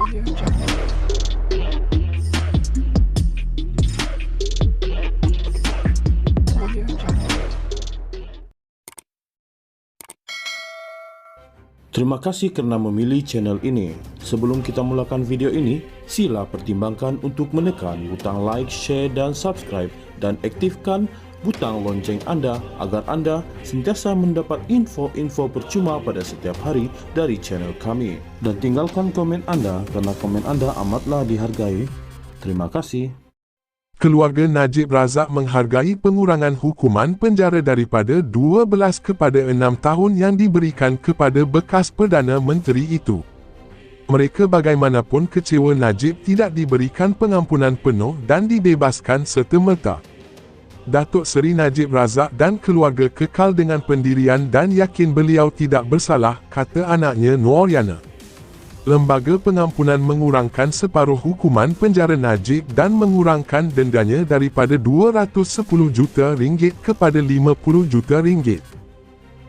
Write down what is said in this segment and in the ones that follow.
Terima kasih kerana memilih channel ini. Sebelum kita mulakan video ini, sila pertimbangkan untuk menekan butang like, share dan subscribe dan aktifkan butang lonceng anda agar anda sentiasa mendapat info-info percuma pada setiap hari dari channel kami. Dan tinggalkan komen anda kerana komen anda amatlah dihargai. Terima kasih. Keluarga Najib Razak menghargai pengurangan hukuman penjara daripada 12 kepada 6 tahun yang diberikan kepada bekas Perdana Menteri itu. Mereka bagaimanapun kecewa Najib tidak diberikan pengampunan penuh dan dibebaskan serta-merta. Datuk Seri Najib Razak dan keluarga kekal dengan pendirian dan yakin beliau tidak bersalah, kata anaknya Noriana. Lembaga pengampunan mengurangkan separuh hukuman penjara Najib dan mengurangkan dendanya daripada RM210 juta kepada RM50 juta.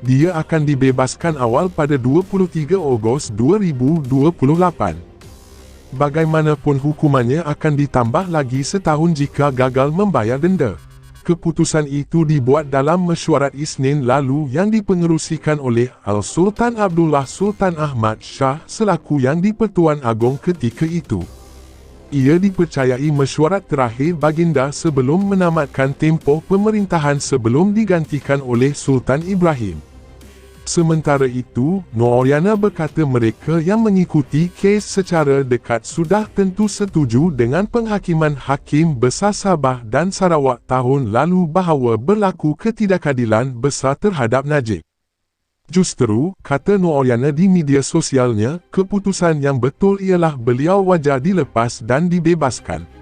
Dia akan dibebaskan awal pada 23 Ogos 2028. Bagaimanapun hukumannya akan ditambah lagi setahun jika gagal membayar denda. Keputusan itu dibuat dalam mesyuarat Isnin lalu yang dipengerusikan oleh Al-Sultan Abdullah Sultan Ahmad Shah selaku Yang di-Pertuan Agong ketika itu. Ia dipercayai mesyuarat terakhir baginda sebelum menamatkan tempoh pemerintahan sebelum digantikan oleh Sultan Ibrahim. Sementara itu, Noriana berkata mereka yang mengikuti kes secara dekat sudah tentu setuju dengan penghakiman Hakim Besar Sabah dan Sarawak tahun lalu bahawa berlaku ketidakadilan besar terhadap Najib. Justeru, kata Noriana di media sosialnya, keputusan yang betul ialah beliau wajar dilepas dan dibebaskan.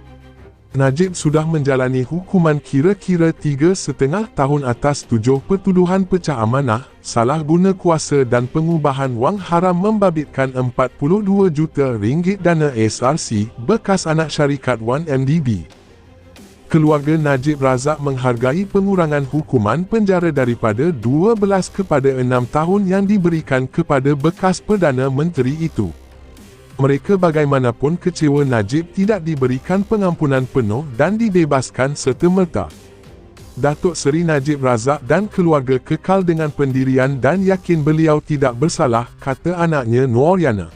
Najib sudah menjalani hukuman kira-kira 3,5 tahun atas 7 pertuduhan pecah amanah, salah guna kuasa dan pengubahan wang haram membabitkan RM42 juta dana SRC, bekas anak syarikat 1MDB. Keluarga Najib Razak menghargai pengurangan hukuman penjara daripada 12 kepada 6 tahun yang diberikan kepada bekas Perdana Menteri itu. Mereka bagaimanapun kecewa Najib tidak diberikan pengampunan penuh dan dibebaskan serta-merta. Datuk Seri Najib Razak dan keluarga kekal dengan pendirian dan yakin beliau tidak bersalah, kata anaknya Noriana.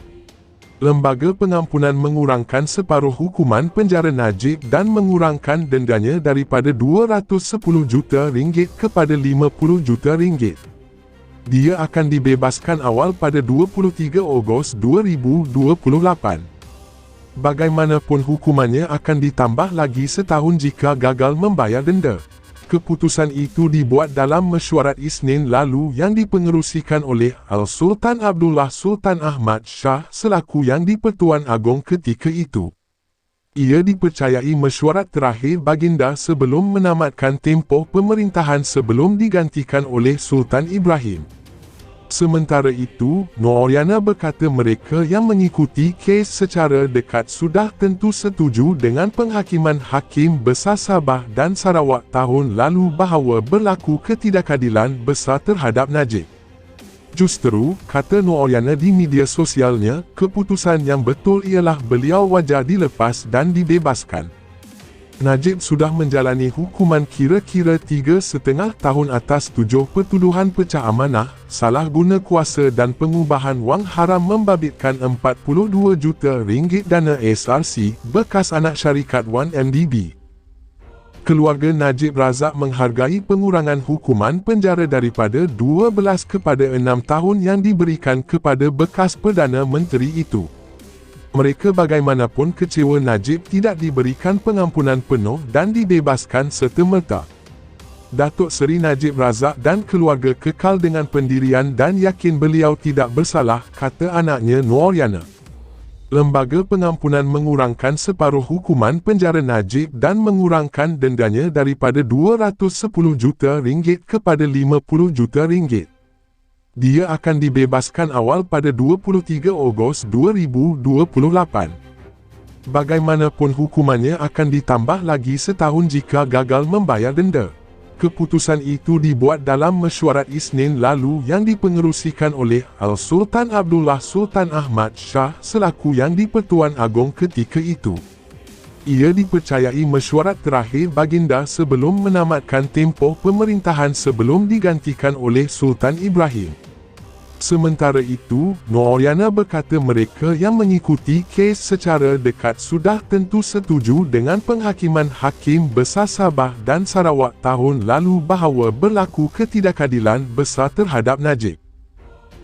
Lembaga pengampunan mengurangkan separuh hukuman penjara Najib dan mengurangkan dendanya daripada RM210 juta kepada RM50 juta. Dia akan dibebaskan awal pada 23 Ogos 2028. Bagaimanapun hukumannya akan ditambah lagi setahun jika gagal membayar denda. Keputusan itu dibuat dalam mesyuarat Isnin lalu yang dipengerusikan oleh Al-Sultan Abdullah Sultan Ahmad Shah selaku Yang di-Pertuan Agong ketika itu. Ia dipercayai mesyuarat terakhir baginda sebelum menamatkan tempoh pemerintahan sebelum digantikan oleh Sultan Ibrahim. Sementara itu, Noriana berkata mereka yang mengikuti kes secara dekat sudah tentu setuju dengan penghakiman Hakim Besar Sabah dan Sarawak tahun lalu bahawa berlaku ketidakadilan besar terhadap Najib. Justeru, kata Noriana di media sosialnya, keputusan yang betul ialah beliau wajar dilepas dan dibebaskan. Najib sudah menjalani hukuman kira-kira 3,5 tahun atas 7 pertuduhan pecah amanah, salah guna kuasa dan pengubahan wang haram membabitkan RM42 juta dana SRC, bekas anak syarikat 1MDB. Keluarga Najib Razak menghargai pengurangan hukuman penjara daripada 12 kepada 6 tahun yang diberikan kepada bekas Perdana Menteri itu. Mereka bagaimanapun kecewa Najib tidak diberikan pengampunan penuh dan dibebaskan serta-merta. Datuk Seri Najib Razak dan keluarga kekal dengan pendirian dan yakin beliau tidak bersalah, kata anaknya Noriana. Lembaga pengampunan mengurangkan separuh hukuman penjara Najib dan mengurangkan dendanya daripada RM210 juta kepada RM50 juta. Dia akan dibebaskan awal pada 23 Ogos 2028. Bagaimanapun hukumannya akan ditambah lagi setahun jika gagal membayar denda. Keputusan itu dibuat dalam mesyuarat Isnin lalu yang dipengerusikan oleh Al-Sultan Abdullah Sultan Ahmad Shah selaku Yang di-Pertuan Agong ketika itu. Ia dipercayai mesyuarat terakhir baginda sebelum menamatkan tempoh pemerintahan sebelum digantikan oleh Sultan Ibrahim. Sementara itu, Nooryana berkata mereka yang mengikuti kes secara dekat sudah tentu setuju dengan penghakiman Hakim Besar Sabah dan Sarawak tahun lalu bahawa berlaku ketidakadilan besar terhadap Najib.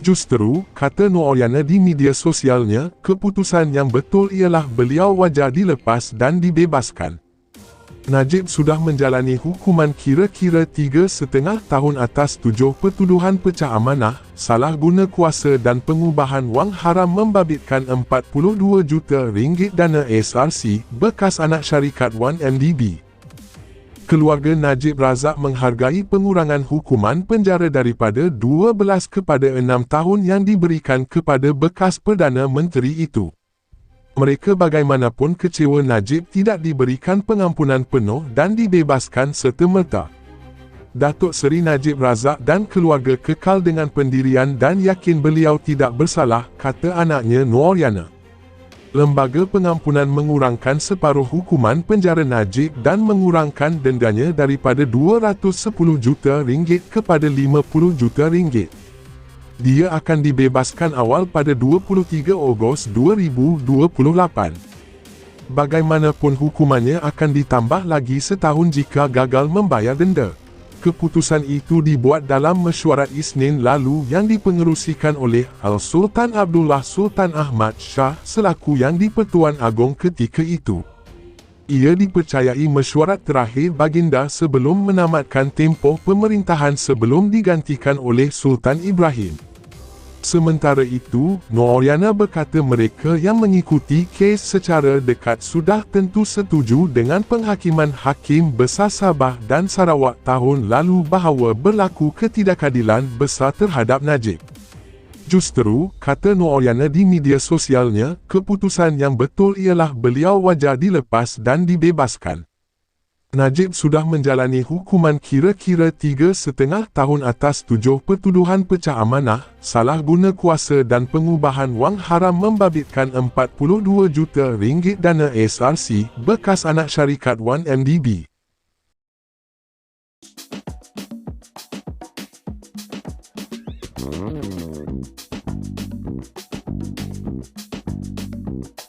Justeru, kata Nooryana di media sosialnya, keputusan yang betul ialah beliau wajar dilepas dan dibebaskan. Najib sudah menjalani hukuman kira-kira 3,5 tahun atas 7 pertuduhan pecah amanah, salah guna kuasa dan pengubahan wang haram membabitkan RM42 juta dana SRC bekas anak syarikat 1MDB. Keluarga Najib Razak menghargai pengurangan hukuman penjara daripada 12 kepada 6 tahun yang diberikan kepada bekas Perdana Menteri itu. Mereka bagaimanapun kecewa Najib tidak diberikan pengampunan penuh dan dibebaskan serta-merta. Datuk Seri Najib Razak dan keluarga kekal dengan pendirian dan yakin beliau tidak bersalah, kata anaknya Nooryana. Lembaga pengampunan mengurangkan separuh hukuman penjara Najib dan mengurangkan dendanya daripada RM210 juta kepada RM50 juta. Dia akan dibebaskan awal pada 23 Ogos 2028. Bagaimanapun hukumannya akan ditambah lagi setahun jika gagal membayar denda. Keputusan itu dibuat dalam mesyuarat Isnin lalu yang dipengerusikan oleh Al-Sultan Abdullah Sultan Ahmad Shah selaku Yang di-Pertuan Agong ketika itu. Ia dipercayai mesyuarat terakhir baginda sebelum menamatkan tempoh pemerintahan sebelum digantikan oleh Sultan Ibrahim. Sementara itu, Nooryana berkata mereka yang mengikuti kes secara dekat sudah tentu setuju dengan penghakiman Hakim Besar Sabah dan Sarawak tahun lalu bahawa berlaku ketidakadilan besar terhadap Najib. Justeru, kata Nooryana di media sosialnya, keputusan yang betul ialah beliau wajar dilepas dan dibebaskan. Najib sudah menjalani hukuman kira-kira 3,5 tahun atas 7 pertuduhan pecah amanah, salah guna kuasa dan pengubahan wang haram membabitkan RM42 juta dana SRC bekas anak syarikat 1MDB.